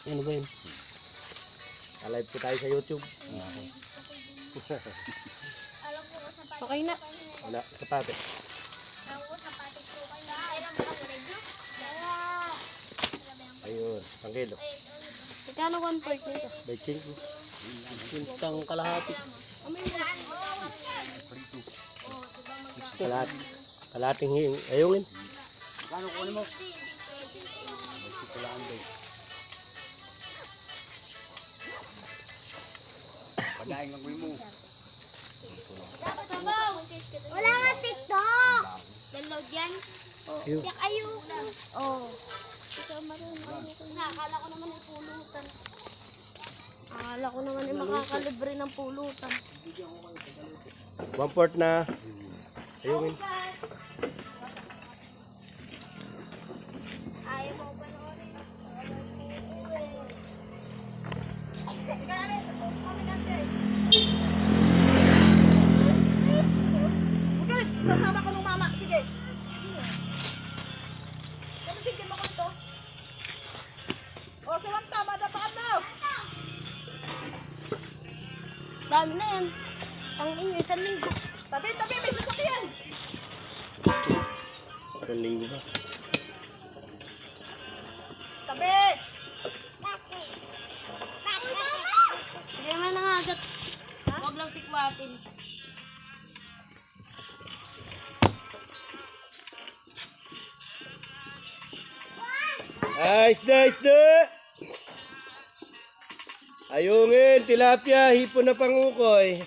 Ano ba yun? Alive po tayo sa YouTube. Okay na. Wala, sapatos. Ayun, pangkilo. Magkano 1/4 nito? By 5. Pintang kalahati. Kalahating hing. Ayungin. Kano kunin mo? Padaing ang kunin mo. Wala nga TikTok. Download yan. Ayun. Yak ayoko. Oh. Ikaw marunong. Akala ko naman ay pulutan. Akala ko naman ay makakalibre ng pulutan. 1/4 na. Ayungin. Ayaw mo ba noorin? Sige, sasama ko ng mama. Sige. Ano bigyan mo ko ito? O, silang tama. Dataan mo. Dami na yan. Ang inyo, 1 linggo. Tabi, may sasakyan. Parang linggo ba? Tabi. Hindi naman nangagat. Huwag lang sikwatin. Isda! Ayungin, tilapia, hipon na pangukoy.